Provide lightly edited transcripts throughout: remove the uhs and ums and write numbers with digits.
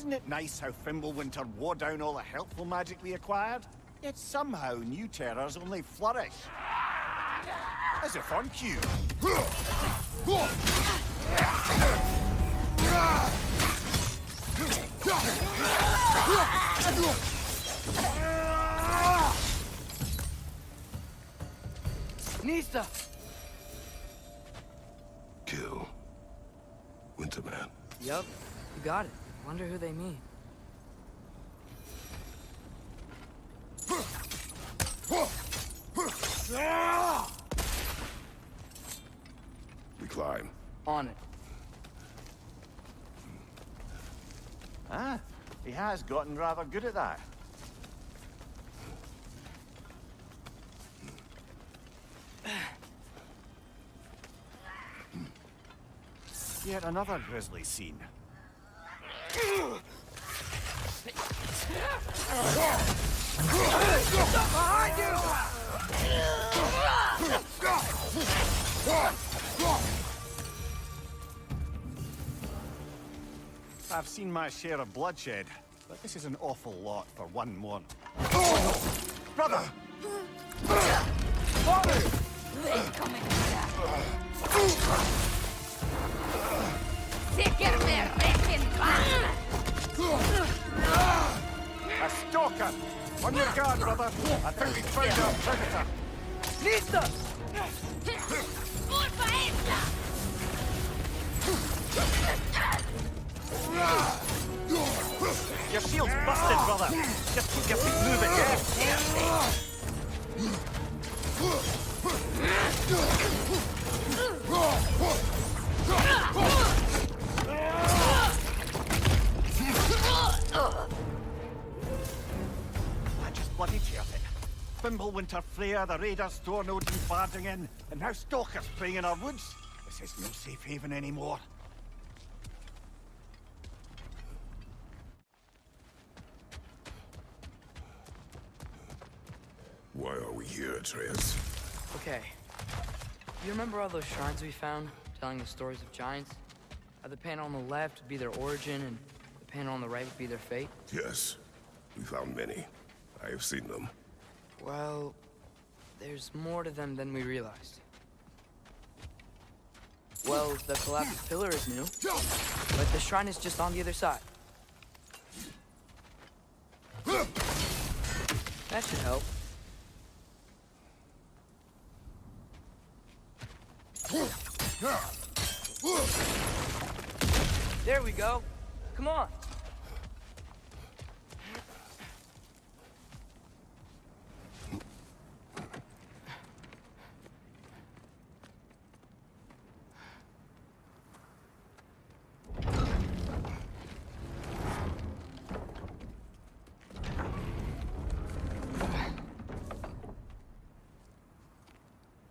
Isn't it nice how Fimbulwinter wore down all the helpful magic we acquired? Yet somehow new terrors only flourish. As if on cue. Nista! Kill. Winterman. Yup, you got it. Wonder who they mean. We climb. On it. Ah, he has gotten rather good at that. Yet another grisly scene. Behind you! I've seen my share of bloodshed, but this is an awful lot for one more. Brother! Father! A stalker! On your guard, brother! I think we found our predator! Nista! Your shield's busted, brother! Just keep your feet moving, yeah? I just bloody teared it. Fimbulwinter Freya, the raiders, Thorn Odin barging in, and now stalkers preying in our woods. This is no safe haven anymore. Why are we here, Atreus? Okay. You remember all those shrines we found, telling the stories of giants? How the panel on the left would be their origin, and the panel on the right would be their fate? Yes. We found many. I have seen them. Well, there's more to them than we realized. Well, the collapsed pillar is new, but the shrine is just on the other side. That should help. There we go. Come on.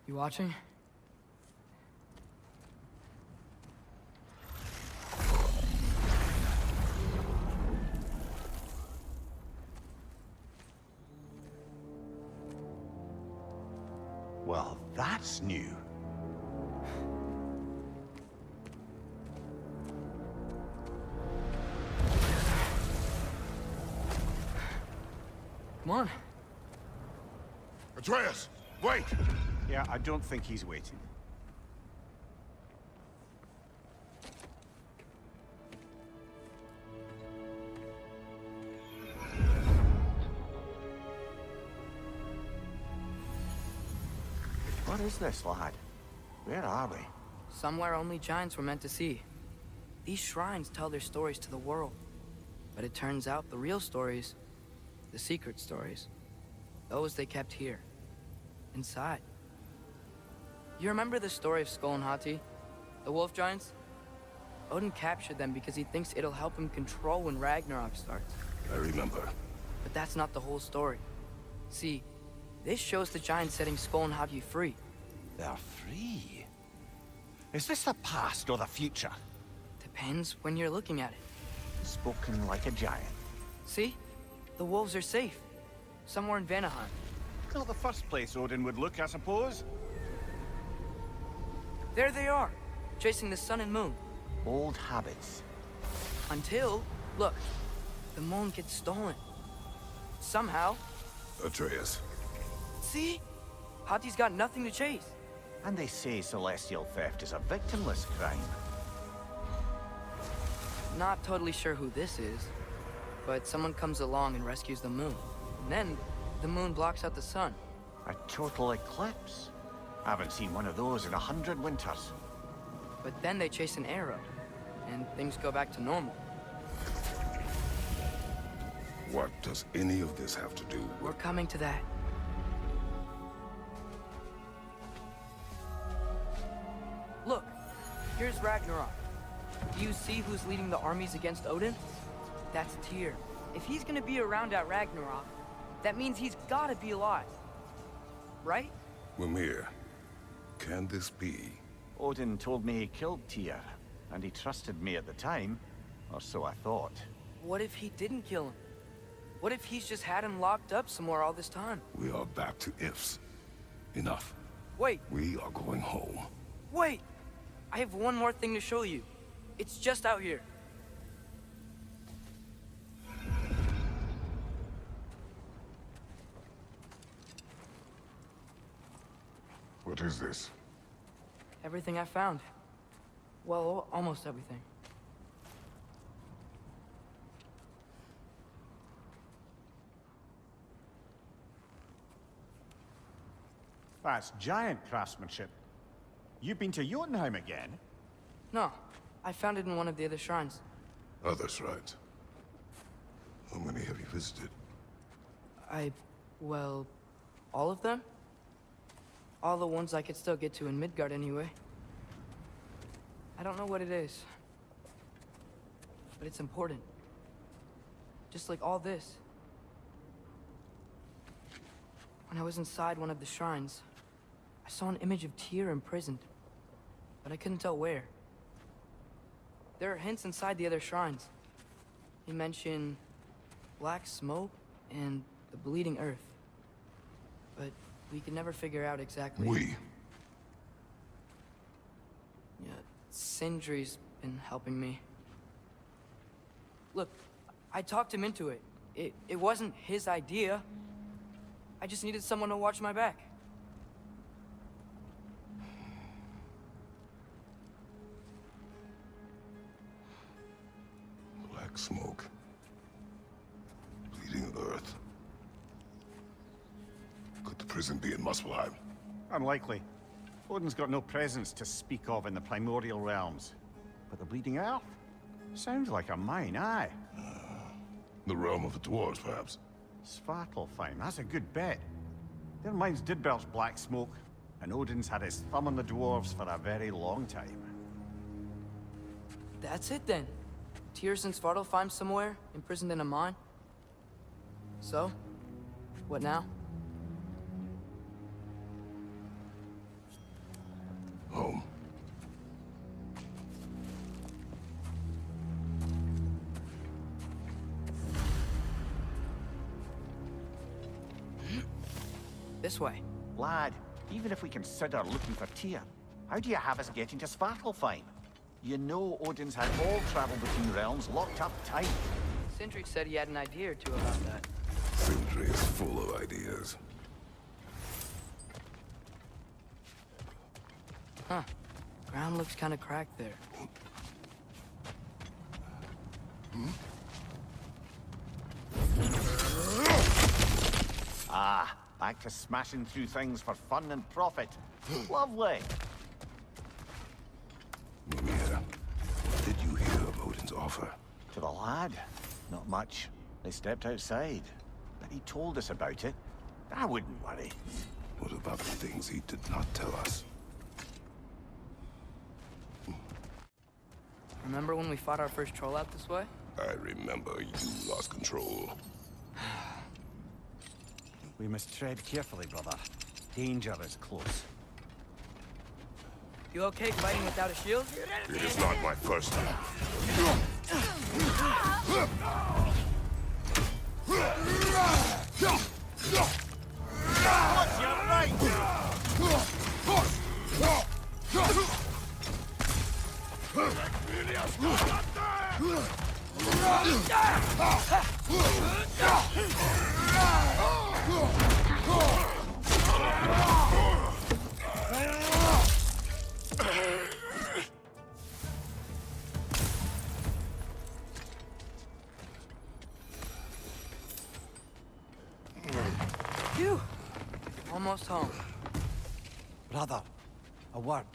You watching? Well, that's new. Come on. Atreus! Wait! Yeah, I don't think he's waiting. What is this, lad? Where are we? Somewhere only giants were meant to see. These shrines tell their stories to the world. But it turns out the real stories, the secret stories, those they kept here, inside. You remember the story of Skull and Hati, the wolf giants? Odin captured them because he thinks it'll help him control when Ragnarok starts. I remember. But that's not the whole story. See, this shows the giants setting Skull and Hati free. They're free. Is this the past or the future? Depends when you're looking at it. Spoken like a giant. See? The wolves are safe. Somewhere in Vanaheim. Not the first place Odin would look, I suppose. There they are, chasing the sun and moon. Old habits. Until Look, the moon gets stolen. Somehow. Atreus. See? Hati's got nothing to chase. And they say celestial theft is a victimless crime. Not totally sure who this is, but someone comes along and rescues the moon. And then, the moon blocks out the sun. A total eclipse. I haven't seen one of those in 100 winters. But then they chase an arrow, and things go back to normal. What does any of this have to do We're with... coming to that. Look, here's Ragnarok. Do you see who's leading the armies against Odin? That's Tyr. If he's gonna be around at Ragnarok, that means he's gotta be alive. Right? Mimir, can this be? Odin told me he killed Tyr, and he trusted me at the time, or so I thought. What if he didn't kill him? What if he's just had him locked up somewhere all this time? We are back to ifs. Enough. Wait, We are going home. wait! I have one more thing to show you. It's just out here. What is this? Everything I found. Well, almost everything. That's giant craftsmanship. You've been to Jotunheim again? No, I found it in one of the other shrines. Others, right? How many have you visited? Well, all of them? All the ones I could still get to in Midgard anyway. I don't know what it is, but it's important. Just like all this. When I was inside one of the shrines, I saw an image of Tyr imprisoned, but I couldn't tell where. There are hints inside the other shrines. They mention black smoke and the bleeding earth. But we could never figure out exactly... We? Yeah, Sindri's been helping me. Look, I talked him into it. It wasn't his idea. I just needed someone to watch my back. Black smoke. Bleeding earth. Could the prison be in Muspelheim? Unlikely. Odin's got no presence to speak of in the primordial realms. But the Bleeding Earth? Sounds like a mine, aye. The realm of the dwarves, perhaps? Svartalfheim, that's a good bet. Their mines did belch black smoke, and Odin's had his thumb on the dwarves for a very long time. That's it then. Tyr's in Svartalfheim somewhere, imprisoned in a mine. So, what now? Home. This way. Lad, even if we consider looking for Tyr, how do you have us getting to Svartalfheim? You know Odin's had all travel between realms locked up tight. Sindri said he had an idea or two about that. Sindri is full of ideas. Huh. Ground looks kind of cracked there. Ah, back to smashing through things for fun and profit. Lovely. Mimir, what did you hear of Odin's offer? To the lad, not much. They stepped outside, but he told us about it. I wouldn't worry. What about the things he did not tell us? Remember when we fought our first troll out this way? I remember you lost control. We must tread carefully, brother. Danger is close. You okay fighting without a shield? It is not my first time. What's your right? Phew! Almost home. Brother, a word.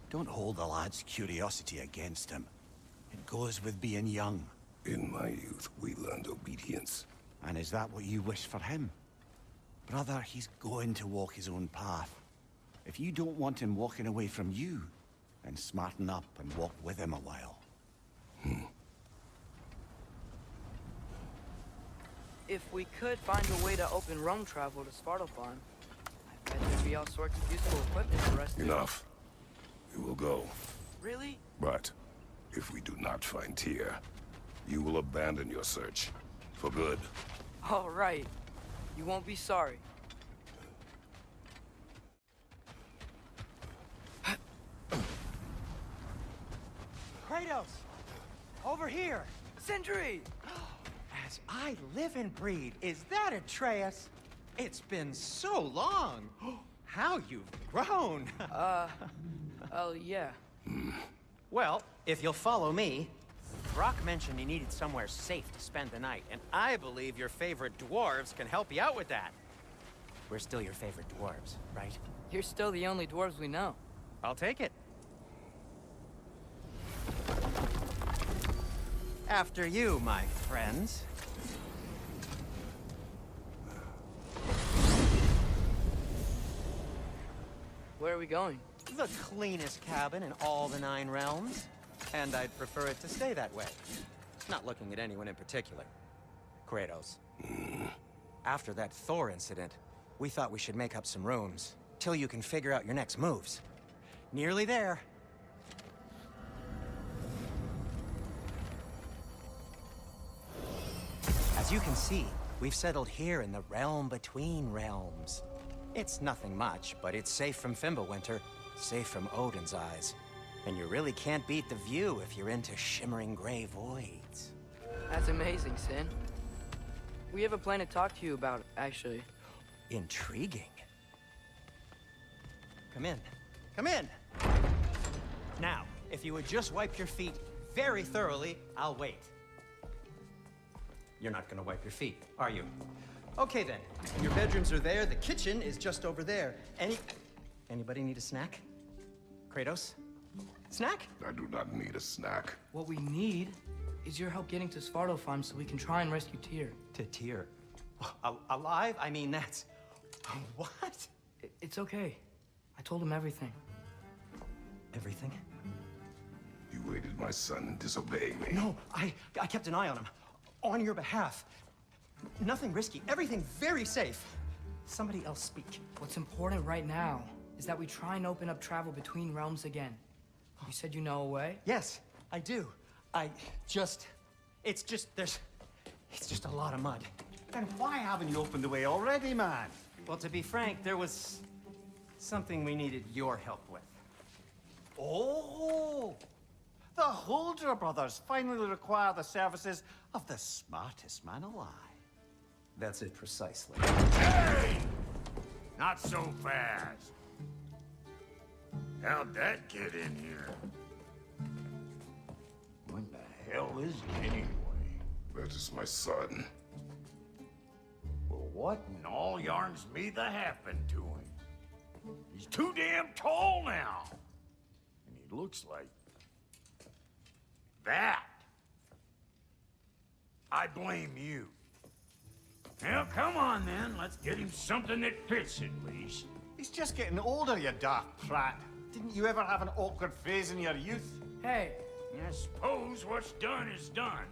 Don't hold the lad's curiosity against him. It goes with being young. In my youth, we learned obedience. And is that what you wish for him? Brother, he's going to walk his own path. If you don't want him walking away from you, then smarten up and walk with him a while. If we could find a way to open roam travel to Svartalfheim, I bet there'd be all sorts of useful equipment for us to... Enough. We will go. Really? But if we do not find Tyr, you will abandon your search. For good. All right. You won't be sorry. Kratos! Over here! Sentry! As I live and breathe, is that Atreus? It's been so long! How you've grown! Oh, yeah. Well, if you'll follow me, Brock mentioned he needed somewhere safe to spend the night, and I believe your favorite dwarves can help you out with that. We're still your favorite dwarves, right? You're still the only dwarves we know. I'll take it. After you, my friends. Where are we going? The cleanest cabin in all the 9 realms. And I'd prefer it to stay that way. Not looking at anyone in particular. Kratos. After that Thor incident, we thought we should make up some rooms, till you can figure out your next moves. Nearly there. As you can see, we've settled here in the realm between realms. It's nothing much, but it's safe from Fimbulwinter, safe from Odin's eyes. And you really can't beat the view if you're into shimmering gray voids. That's amazing, Sin. We have a plan to talk to you about, actually. Intriguing. Come in. Come in! Now, if you would just wipe your feet very thoroughly, I'll wait. You're not gonna wipe your feet, are you? Okay then. Your bedrooms are there, the kitchen is just over there. Anybody need a snack? Kratos? Snack? I do not need a snack. What we need is your help getting to Svartalfheim so we can try and rescue Tyr. To Tyr? Alive? I mean, that's... What? It's okay. I told him everything. Everything? You aided my son in disobeying me. No, I kept an eye on him. On your behalf. Nothing risky. Everything very safe. Somebody else speak. What's important right now is that we try and open up travel between realms again. You said you know a way? Yes, I do. It's just a lot of mud. Then why haven't you opened the way already, man? Well, to be frank, there was something we needed your help with. Oh! The Holder brothers finally require the services of the smartest man alive. That's it precisely. Hey! Not so fast. How'd that get in here? What the hell is it anyway? That is my son. Well, what in all yarns me that happened to him? He's too damn tall now. And he looks like... that. I blame you. Now, come on then. Let's get him something that fits at least. He's just getting older, you dark prat. Didn't you ever have an awkward phase in your youth? Hey, I suppose what's done is done.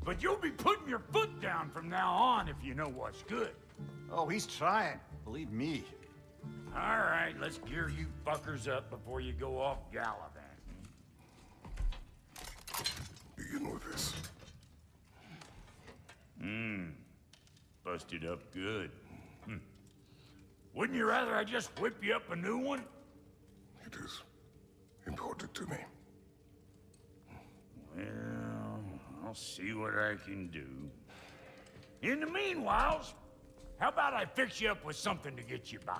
But you'll be putting your foot down from now on if you know what's good. Oh, he's trying. Believe me. All right, let's gear you fuckers up before you go off gallivanting. Begin with this. Busted up good. Wouldn't you rather I just whip you up a new one? It is important to me. Well, I'll see what I can do. In the meanwhile, how about I fix you up with something to get you by?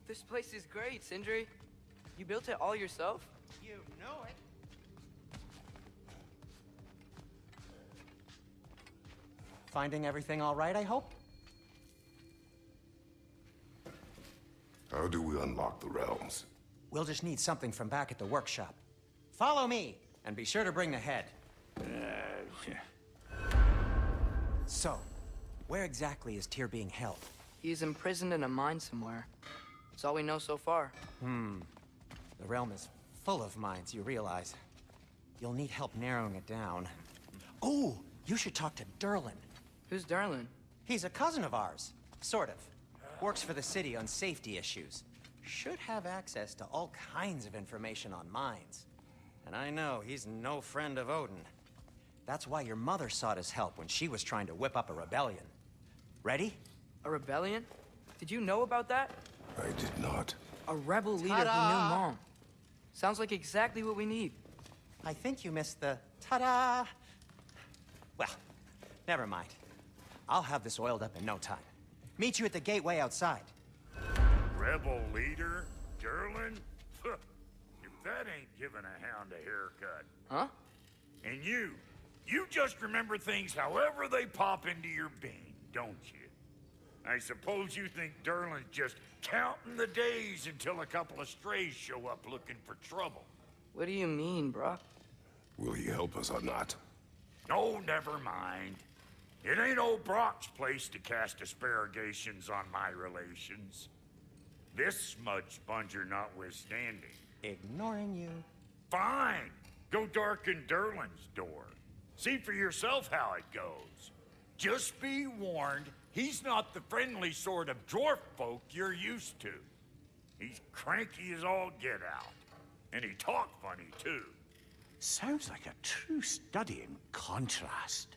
This place is great, Sindri. You built it all yourself? You know it. Finding everything all right, I hope? How do we unlock the realms? We'll just need something from back at the workshop. Follow me, and be sure to bring the head. So, where exactly is Tyr being held? He's imprisoned in a mine somewhere. That's all we know so far. The realm is full of mines, you realize. You'll need help narrowing it down. Oh, you should talk to Durlin. Who's Darlin? He's a cousin of ours, sort of. Works for the city on safety issues. Should have access to all kinds of information on mines. And I know he's no friend of Odin. That's why your mother sought his help when she was trying to whip up a rebellion. Ready? A rebellion? Did you know about that? I did not. A rebel leader who knew Mom. Sounds like exactly what we need. I think you missed the ta-da! Well, never mind. I'll have this oiled up in no time. Meet you at the gateway outside. Rebel leader? Durlin? If that ain't giving a hound a haircut. Huh? And you just remember things however they pop into your bean, don't you? I suppose you think Durlin's just counting the days until a couple of strays show up looking for trouble. What do you mean, Brock? Will he help us or not? Oh, never mind. It ain't old Brock's place to cast asparagations on my relations. This smudge sponger notwithstanding. Ignoring you. Fine. Go darken Durlin's door. See for yourself how it goes. Just be warned, he's not the friendly sort of dwarf folk you're used to. He's cranky as all get out. And he talk funny, too. Sounds like a true study in contrast.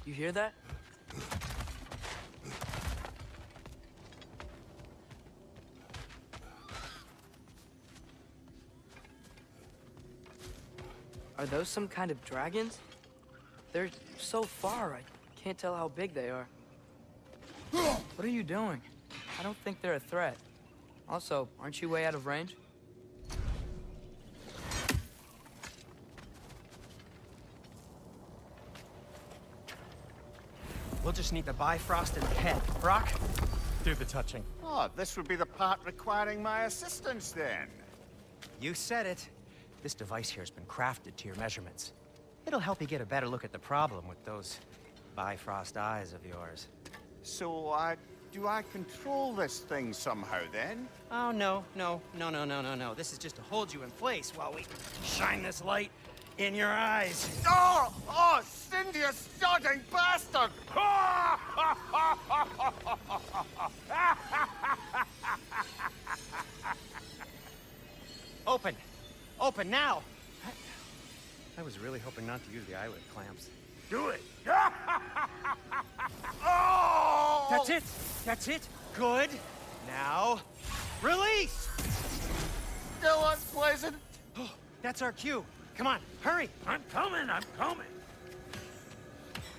You hear that? Are those some kind of dragons? They're so far, I can't tell how big they are. What are you doing? I don't think they're a threat. Also, aren't you way out of range? We'll just need the Bifrost and the head. Brock, do the touching. Oh, this would be the part requiring my assistance, then. You said it. This device here has been crafted to your measurements. It'll help you get a better look at the problem with those Bifrost eyes of yours. So, do I control this thing somehow, then? Oh, no. This is just to hold you in place while we shine this light in your eyes. Oh! Oh, Cindy, you sodding bastard! Open! Open now! I was really hoping not to use the eyelid clamps. Do it. Oh! That's it! That's it! Good! Now, release! Still unpleasant. Oh, that's our cue. Come on, hurry! I'm coming, I'm coming.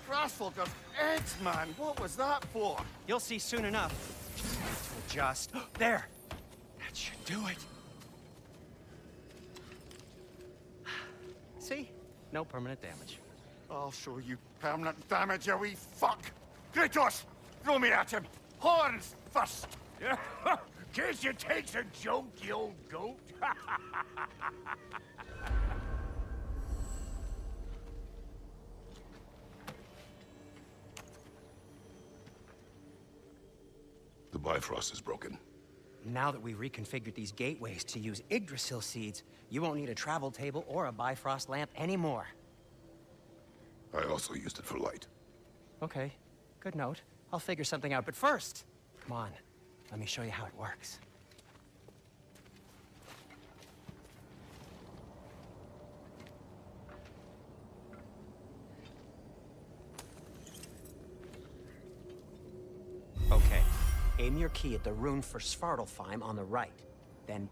Grassfolk of eggs, man. What was that for? You'll see soon enough. Just there. That should do it. See? No permanent damage. I'll show you permanent damage, you wee fuck. Kratos, throw me at him. Horns first. Guess you takes a joke, you old goat. The Bifrost is broken. Now that we've reconfigured these gateways to use Yggdrasil seeds, you won't need a travel table or a Bifrost lamp anymore. I also used it for light. Okay, good note. I'll figure something out, but first, come on, let me show you how it works. Okay, aim your key at the rune for Svartalfheim on the right, then...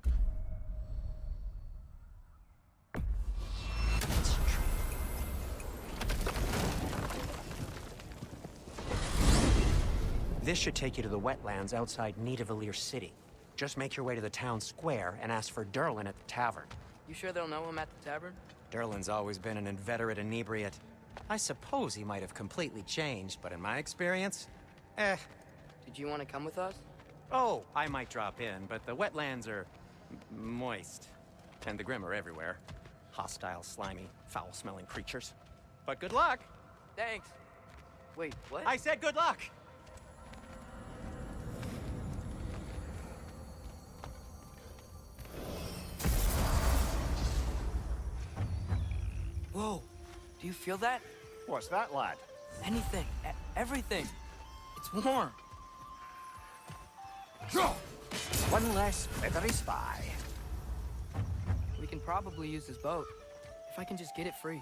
This should take you to the wetlands outside Nidavellir City. Just make your way to the town square and ask for Durlin at the tavern. You sure they'll know him at the tavern? Durlin's always been an inveterate inebriate. I suppose he might have completely changed, but in my experience, Did you want to come with us? Oh, I might drop in, but the wetlands are moist. And the Grim are everywhere. Hostile, slimy, foul-smelling creatures. But good luck! Thanks. Wait, what? I said good luck! Whoa, do you feel that? What's that, lad? Anything, everything. It's warm. One less feathery spy. We can probably use this boat, if I can just get it free.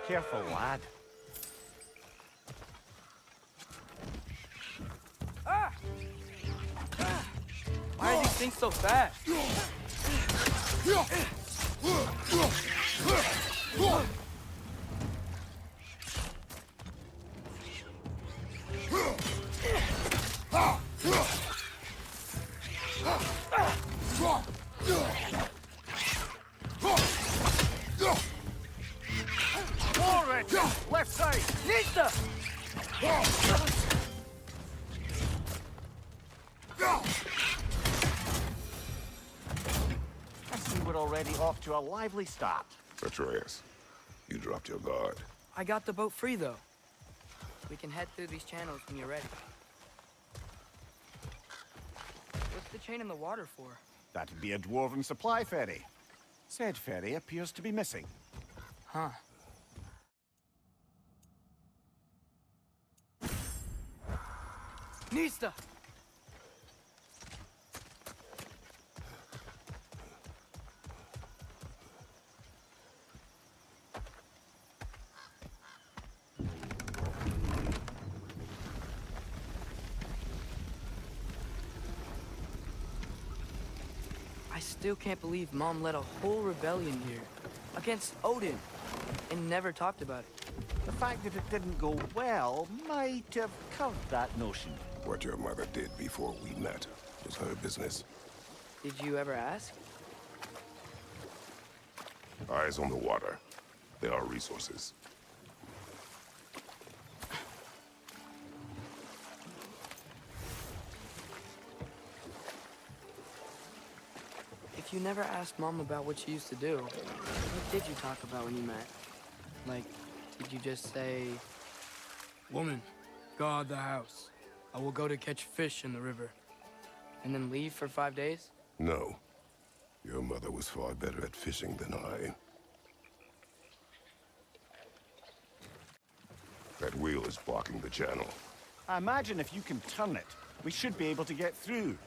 Careful, lad. Ah! Ah! Why are these things so fast? Forward! Left side! Nista! I see we're already off to a lively start. Atreus, you dropped your guard. I got the boat free, though. We can head through these channels when you're ready. What's the chain in the water for? That'd be a dwarven supply ferry. Said ferry appears to be missing. Huh. Nista! I still can't believe Mom led a whole rebellion here against Odin and never talked about it. The fact that it didn't go well might have curved that notion. What your mother did before we met was her business. Did you ever ask? Eyes on the water. There are resources. If you never asked Mom about what she used to do, what did you talk about when you met? Like, did you just say, "Woman, guard the house. I will go to catch fish in the river," and then leave for 5 days? No. Your mother was far better at fishing than I. That wheel is blocking the channel. I imagine if you can turn it, we should be able to get through.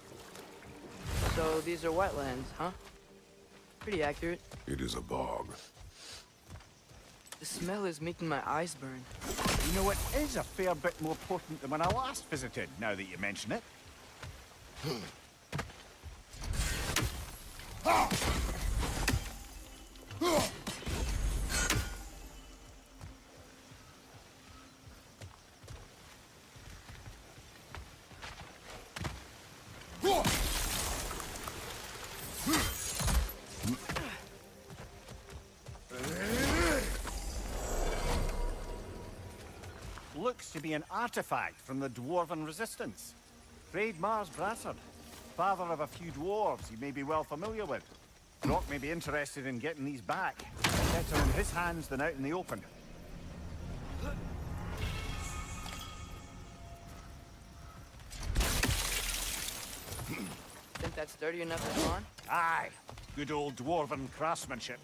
So these are wetlands, huh? Pretty accurate. It is a bog. The smell is making my eyes burn. You know, it is a fair bit more potent than when I last visited, now that you mention it. Looks to be an artifact from the Dwarven Resistance. Raid Mars Brassard, father of a few dwarves you may be well familiar with. Rock may be interested in getting these back. Better in his hands than out in the open. Think that's sturdy enough to go on? Aye, good old Dwarven craftsmanship.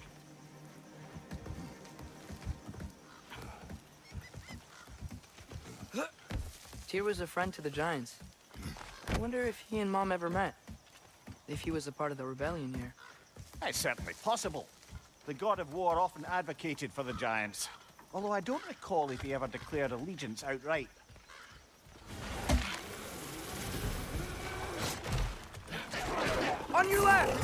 Tyr was a friend to the Giants. I wonder if he and Mom ever met. If he was a part of the rebellion here. It's certainly possible. The god of war often advocated for the Giants. Although I don't recall if he ever declared allegiance outright. On your left!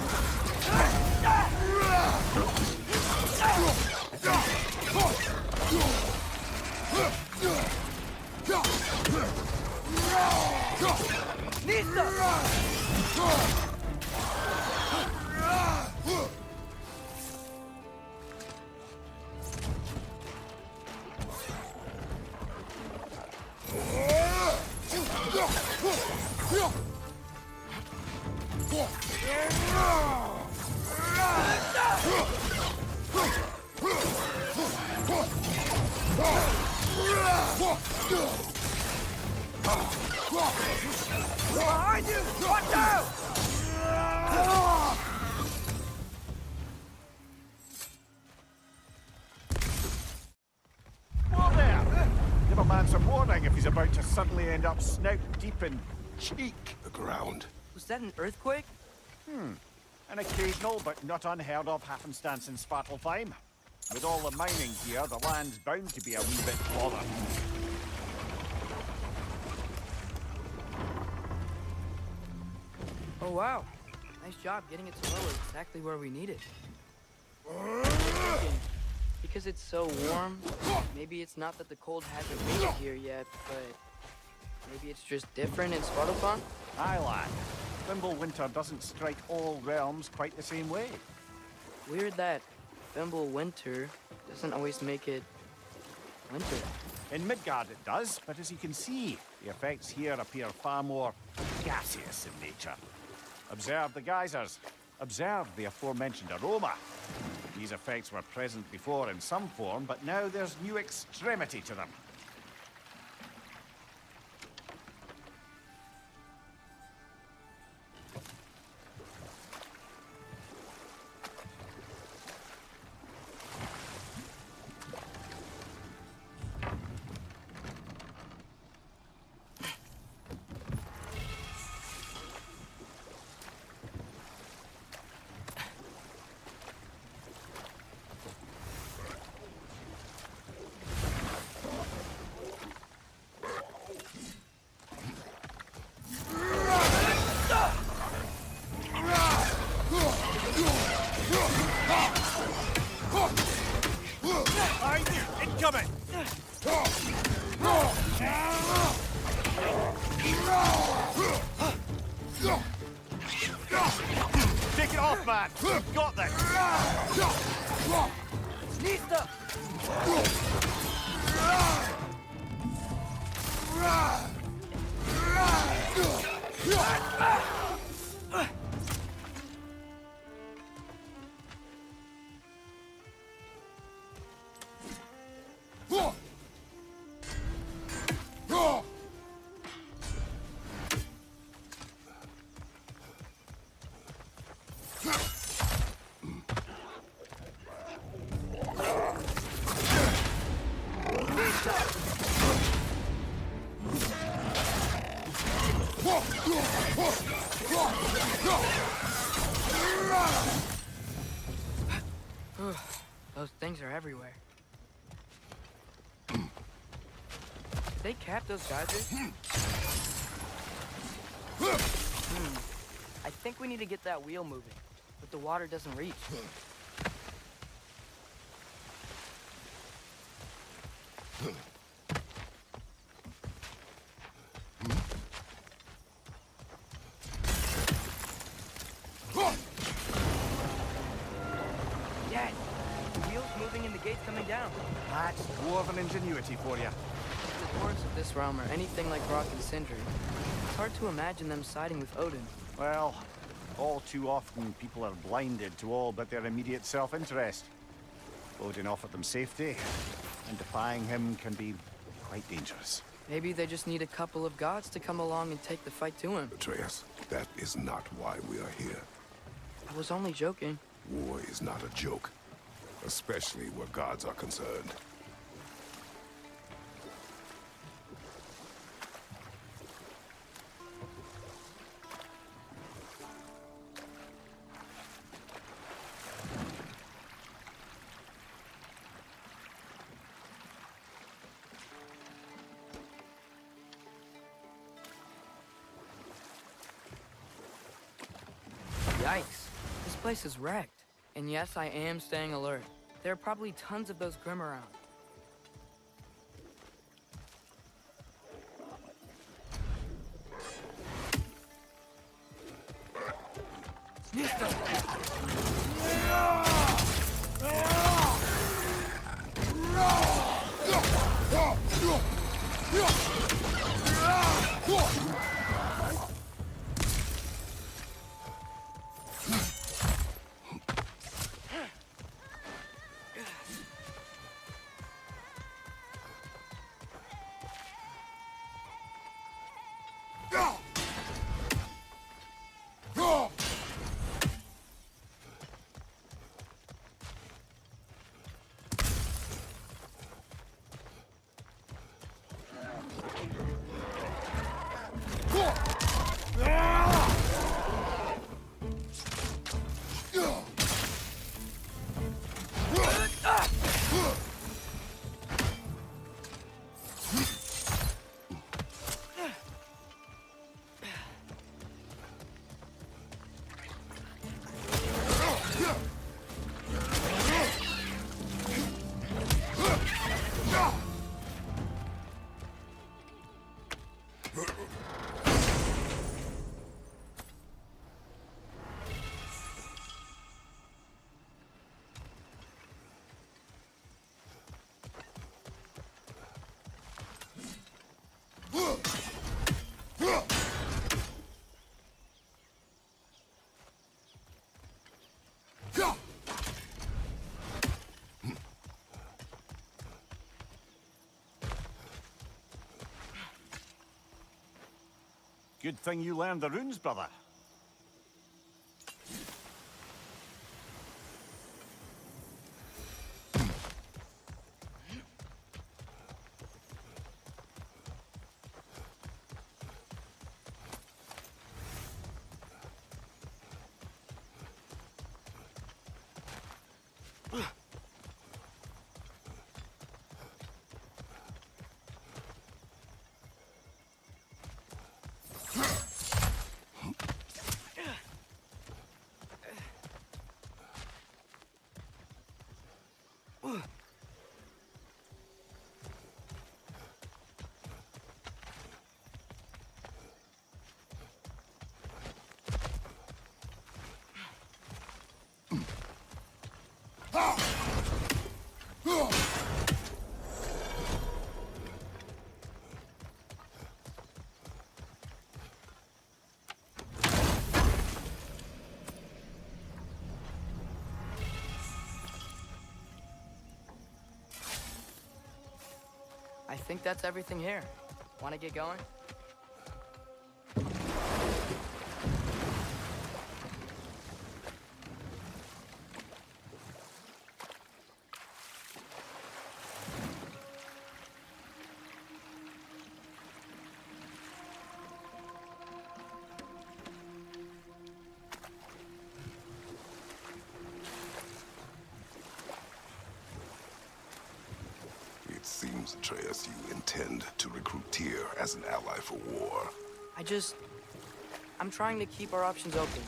Behind you! Watch out! Whoa there! Give a man some warning if he's about to suddenly end up snout deep in cheek. The ground. Was that an earthquake? An occasional but not unheard of happenstance in Svartalfheim. With all the mining here, the land's bound to be a wee bit bothered. Oh wow. Nice job getting it to lower exactly where we need it. Because it's so warm, maybe it's not that the cold hasn't made it here yet, but maybe it's just different in Svartalfheim? Aye, lad. Thimble winter doesn't strike all realms quite the same way. Weird that Thimble winter doesn't always make it winter. In Midgard it does, but as you can see, the effects here appear far more gaseous in nature. Observe the geysers. Observe the aforementioned aroma. These effects were present before in some form, but now there's new extremity to them. Incoming! Take it off, man! We've got this! Nista! Those things are everywhere. they cap those geysers? I think we need to get that wheel moving, but the water doesn't reach. Dad, the wheel's moving and the gate's coming down. That's dwarven ingenuity for you. If the dwarves of this realm are anything like Rock and Sindri, it's hard to imagine them siding with Odin. Well, all too often people are blinded to all but their immediate self-interest. Odin offered them safety, and defying him can be quite dangerous. Maybe they just need a couple of gods to come along and take the fight to him. Atreus, that is not why we are here. I was only joking. War is not a joke, especially where gods are concerned. Yikes. This place is wrecked. And yes, I am staying alert. There are probably tons of those Grim around. Good thing you learned the runes, brother. I think that's everything here. Want to get going? seems, Atreus, you intend to recruit Tyr as an ally for war. I'm trying to keep our options open.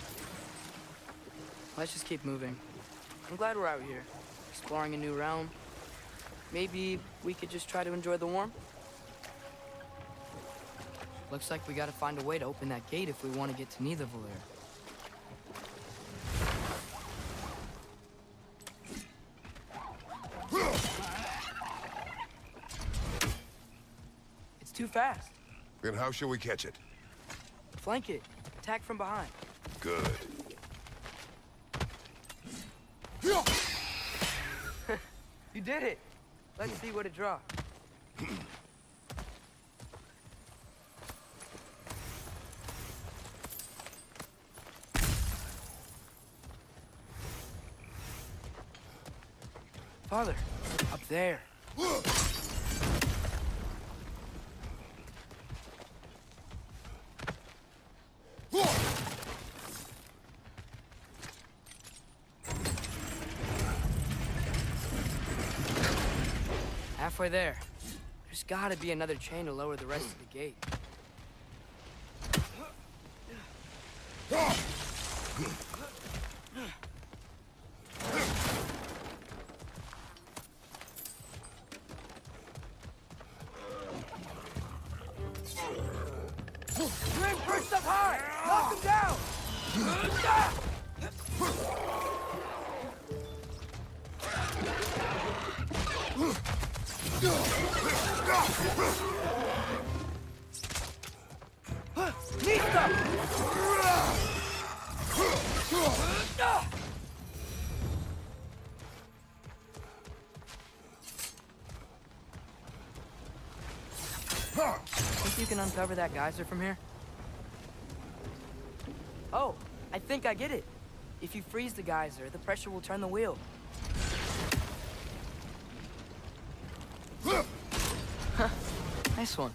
Let's just keep moving. I'm glad we're out here, exploring a new realm. Maybe we could just try to enjoy the warmth? Looks like we gotta find a way to open that gate if we want to get to Nidavellir. It's too fast. Then how shall we catch it? Flank it. Attack from behind. Good. You did it! Let's see what it draws. Father, up there. Halfway there. There's gotta be another chain to lower the rest of the gate. Ring perched up high! Knock him down! Think you can uncover that geyser from here? Oh, I think I get it. If you freeze the geyser, the pressure will turn the wheel. Huh, nice one.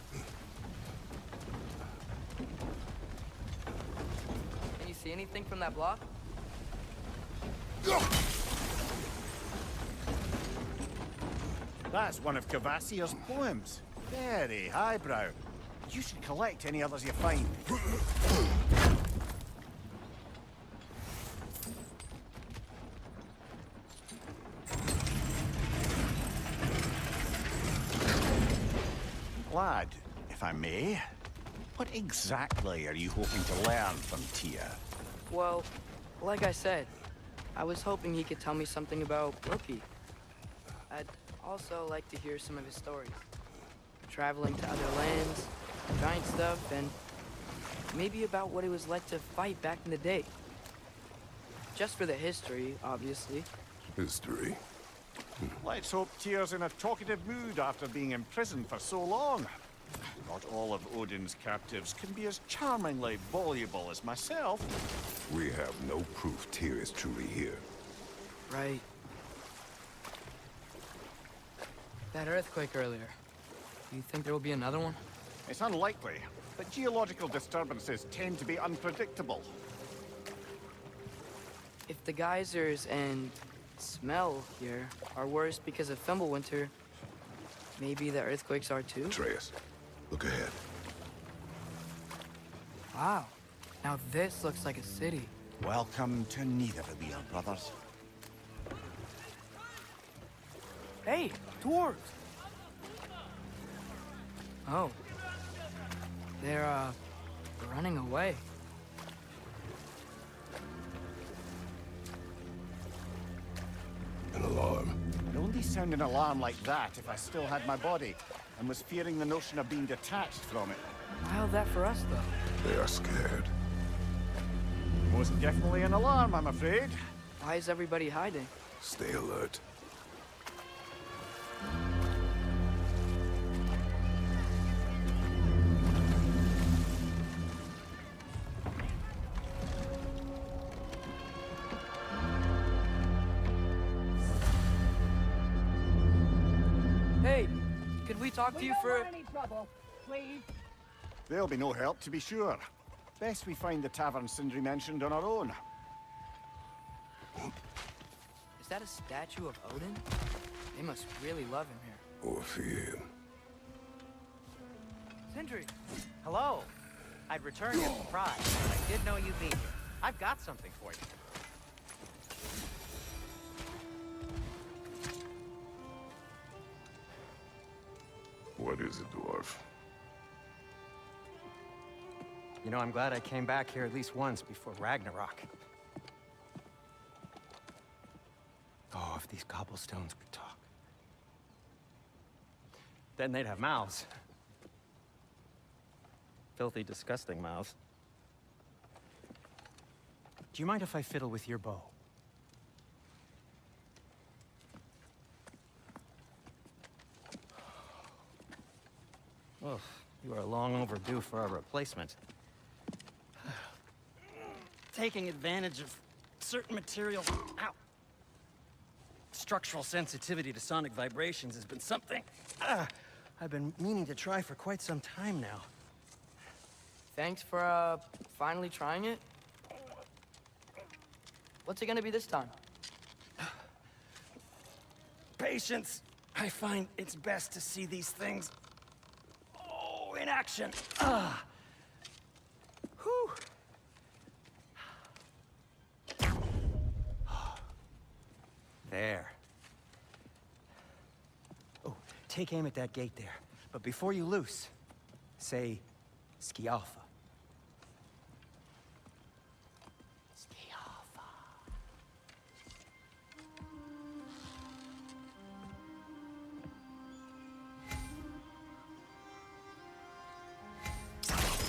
Can you see anything from that block? That's one of Cavassier's poems. Very highbrow. You should collect any others you find. Lad, if I may, what exactly are you hoping to learn from Tyr? Well, like I said, I was hoping he could tell me something about Loki. I'd also like to hear some of his stories. Traveling to other lands, giant stuff, and maybe about what it was like to fight back in the day. Just for the history, obviously. History. Let's hope Tyr's in a talkative mood after being imprisoned for so long. Not all of Odin's captives can be as charmingly voluble as myself. We have no proof Tyr is truly here. Right. That earthquake earlier. Do you think there will be another one? It's unlikely, but geological disturbances tend to be unpredictable. If the geysers and smell here are worse because of Fimbulwinter, maybe the earthquakes are too? Atreus, look ahead. Wow. Now this looks like a city. Welcome to Nidavellir, brothers. Hey, dwarves! Oh. They're, running away. An alarm. I'd only sound an alarm like that if I still had my body, and was fearing the notion of being detached from it. How's that for us, though? They are scared. Most definitely an alarm, I'm afraid. Why is everybody hiding? Stay alert. Hey, could we talk to you for... any trouble, please. There'll be no help, to be sure. Best we find the tavern Sindri mentioned on our own. Is that a statue of Odin? They must really love him here. or fear him. Sindri! Hello. I'd return your surprise, but I did know you'd be here. I've got something for you. What is it, dwarf? You know, I'm glad I came back here at least once before Ragnarok. Oh, if these cobblestones could talk. Then they'd have mouths. Filthy, disgusting mouths. Do you mind if I fiddle with your bow? Oh, you are long overdue for a replacement. Taking advantage of certain materials. Ow. Structural sensitivity to sonic vibrations has been something I've been meaning to try for quite some time now. Thanks for, finally trying it. What's it gonna be this time? Patience. I find it's best to see these things, in action. Whew. There. Oh, take aim at that gate there. But before you loose, say, Skialfa.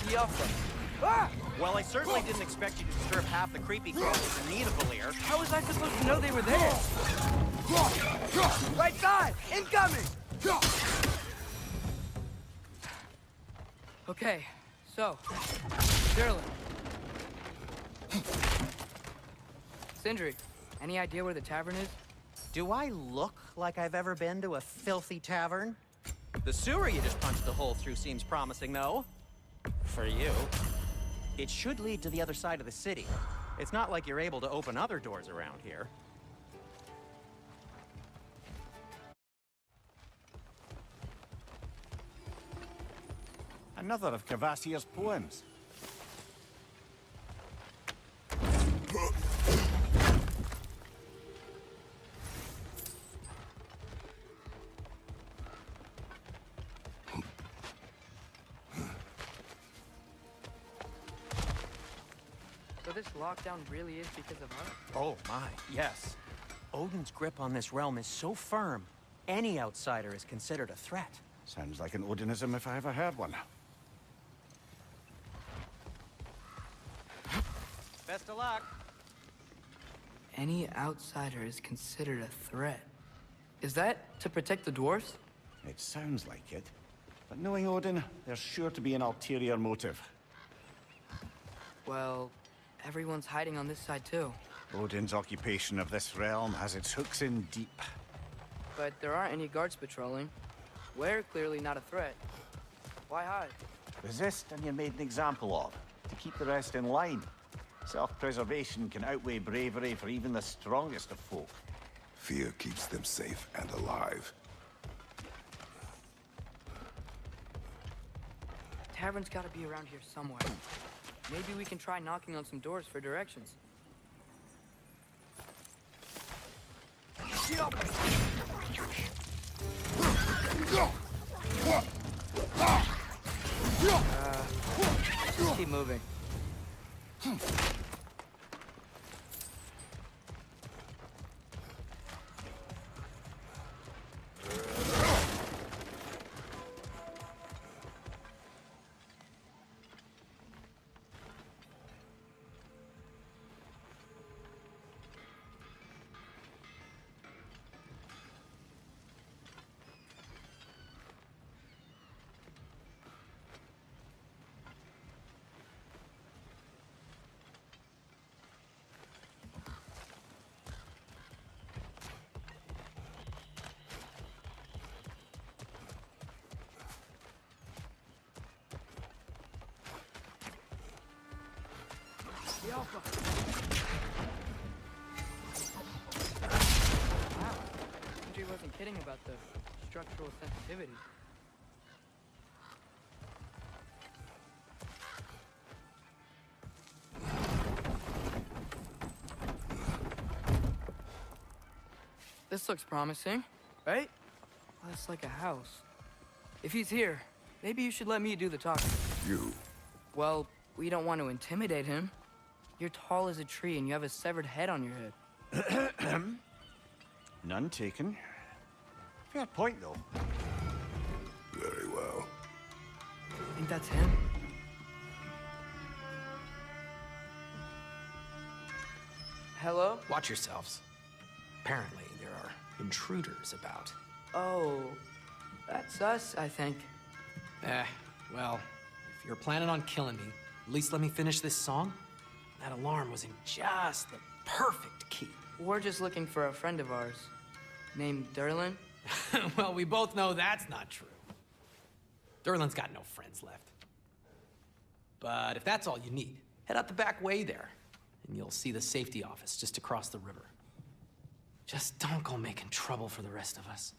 Skialfa. Ah! Well, I certainly didn't expect you to disturb half the creepy creatures in need of Valir. How was I supposed to know they were there? Right side! Incoming! Okay, so, Sterling. Sindri, any idea where the tavern is? Do I look like I've ever been to a filthy tavern? The sewer you just punched a hole through seems promising, though. For you. It should lead to the other side of the city. It's not like you're able to open other doors around here. Another of Kvasir's poems. So this lockdown really is because of us? Oh my, yes. Odin's grip on this realm is so firm, any outsider is considered a threat. Sounds like an Odinism if I ever heard one. Best of luck. Any outsider is considered a threat. Is that to protect the dwarves? It sounds like it. But knowing Odin, there's sure to be an ulterior motive. Well, everyone's hiding on this side too. Odin's occupation of this realm has its hooks in deep. But there aren't any guards patrolling. We're clearly not a threat. Why hide? Resist and you're made an example of, to keep the rest in line. Self-preservation can outweigh bravery for even the strongest of folk. Fear keeps them safe and alive. Tavern's gotta be around here somewhere. Maybe we can try knocking on some doors for directions. Keep moving. Wow, Sindri wasn't kidding about the structural sensitivity. This looks promising, right? Well, that's like a house. If he's here, maybe you should let me do the talking. You. Well, we don't want to intimidate him. You're tall as a tree and you have a severed head on your head. None taken. Fair point, though. Very well. Think that's him? Hello? Watch yourselves. Apparently, there are intruders about. Oh, that's us, I think. Well, if you're planning on killing me, at least let me finish this song. That alarm was in just the perfect key. We're just looking for a friend of ours, named Derlin. Well, we both know that's not true. Derlin's got no friends left. But if that's all you need, head out the back way there, and you'll see the safety office just across the river. Just don't go making trouble for the rest of us.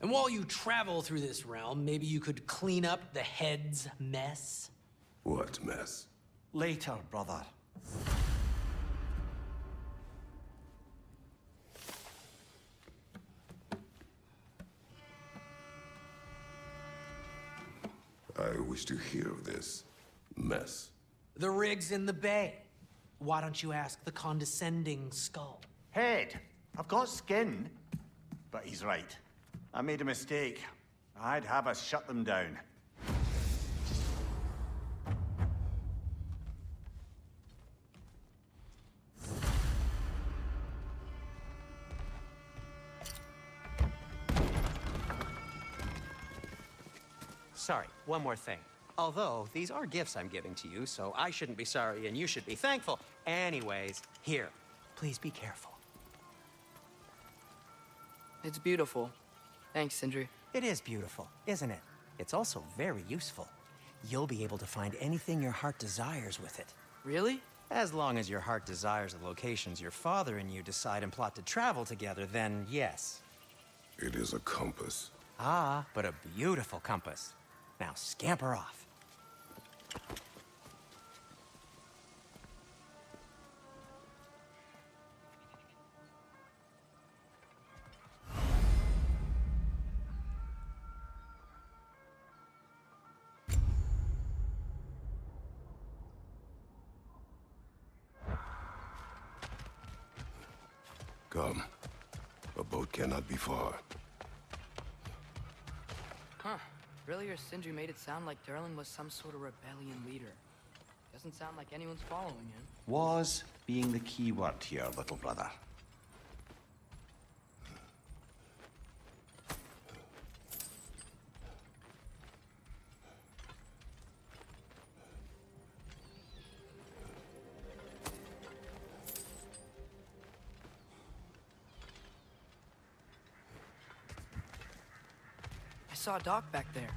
And while you travel through this realm, maybe you could clean up the head's mess? What mess? Later, brother. I wish to hear of this mess. The rig's in the bay. Why don't you ask the condescending skull? Head. I've got skin. But he's right. I made a mistake. I'd have us shut them down. Sorry, one more thing. Although, these are gifts I'm giving to you, so I shouldn't be sorry and you should be thankful. Anyways, here, please be careful. It's beautiful. Thanks, Sindri. It is beautiful, isn't it? It's also very useful. You'll be able to find anything your heart desires with it. Really? As long as your heart desires the locations your father and you decide and plot to travel together, then yes. It is a compass. Ah, but a beautiful compass. Now scamper off. Come. A boat cannot be far. Huh. Earlier, Sindri made it sound like Derlin was some sort of rebellion leader. Doesn't sound like anyone's following him. Was being the key word here, little brother. I saw a dock back there.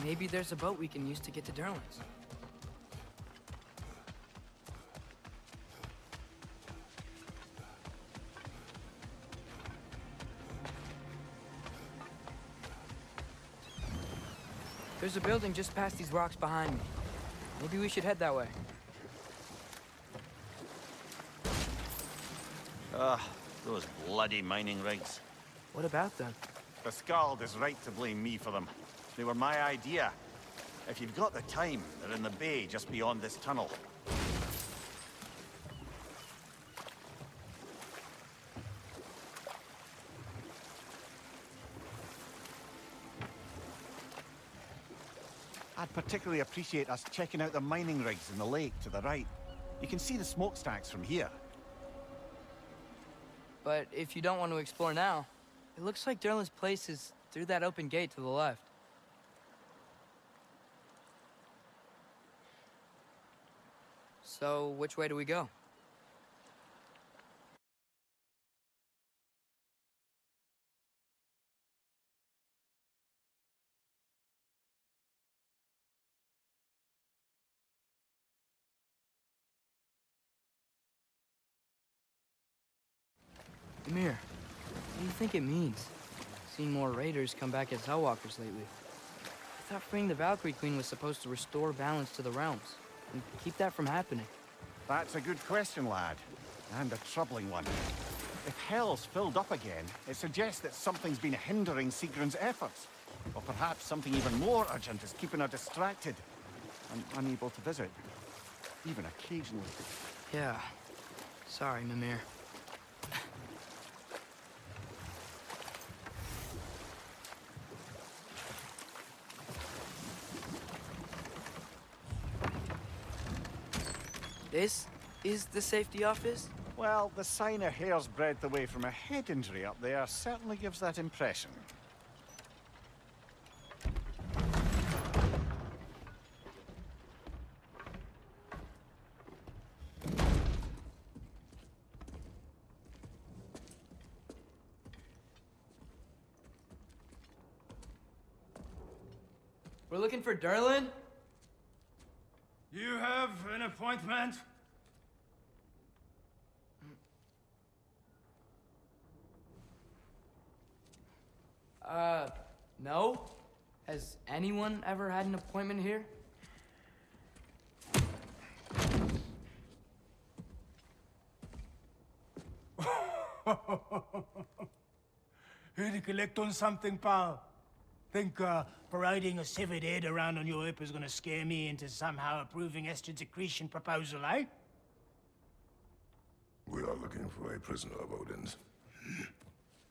Maybe there's a boat we can use to get to Derlin's. There's a building just past these rocks behind me. Maybe we should head that way. Those bloody mining rigs. What about them? The Skald is right to blame me for them. They were my idea. If you've got the time, they're in the bay just beyond this tunnel. I'd particularly appreciate us checking out the mining rigs in the lake to the right. You can see the smokestacks from here. But if you don't want to explore now, it looks like Derlin's place is through that open gate to the left. So, which way do we go? Ymir, what do you think it means? seen more raiders come back as Hellwalkers lately. I thought freeing the Valkyrie Queen was supposed to restore balance to the realms, and keep that from happening. That's a good question, lad. And a troubling one. If Hell's filled up again, it suggests that something's been hindering Sigrun's efforts. Or perhaps something even more urgent is keeping her distracted and unable to visit. Even occasionally. Yeah. Sorry, Mimir. This is the safety office? Well, the sign a hair's breadth away from a head injury up there certainly gives that impression. We're looking for Durlin? You have an appointment? No? Has anyone ever had an appointment here? Here to collect on something, pal? Think, parading a severed head around on your hip is gonna scare me into somehow approving Estrid's accretion proposal, eh? We are looking for a prisoner of Odin's.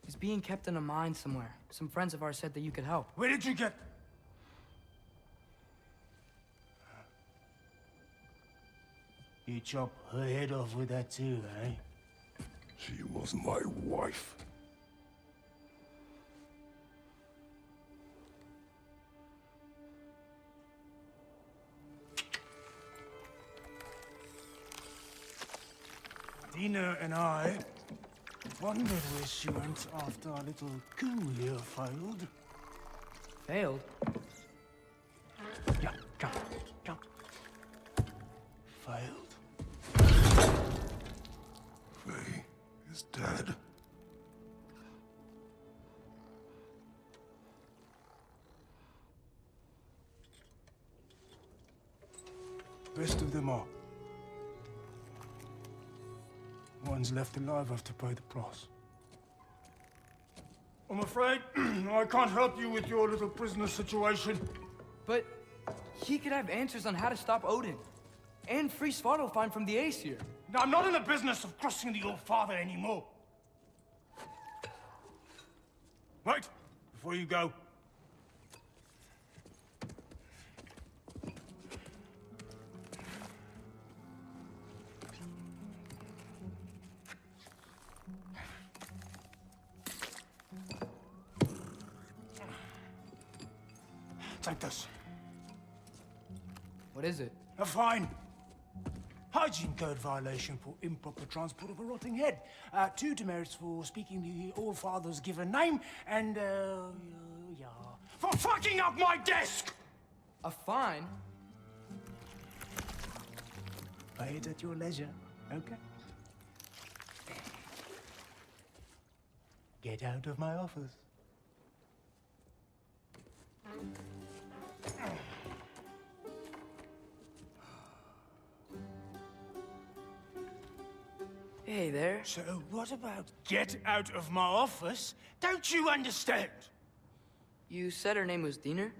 He's being kept in a mine somewhere. Some friends of ours said that you could help. Where did you get... You chop her head off with that too, eh? She was my wife. Dina and I wondered where she went after our little coup here failed. Failed? Yeah, jump, jump. Failed. Faye is dead. Best of them all. One's left alive have to pay the price. I'm afraid I can't help you with your little prisoner situation. But he could have answers on how to stop Odin. And free Svartalfheim from the Aesir. Now, I'm not in the business of crossing the All-Father anymore. Wait, before you go. Take this. What is it? A fine. Hygiene code violation for improper transport of a rotting head. 2 demerits for speaking the All-Father's given name, and, yeah, for fucking up my desk! A fine? Pay it at your leisure, okay? Get out of my office. Hey there. So what about get out of my office? Don't you understand? You said her name was Diener?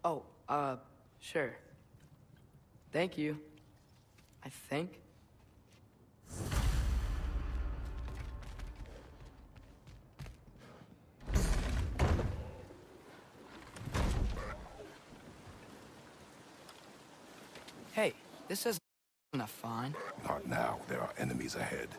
Oh, sure. Thank you. I think. Hey, this says enough fine. Not now. There are enemies ahead.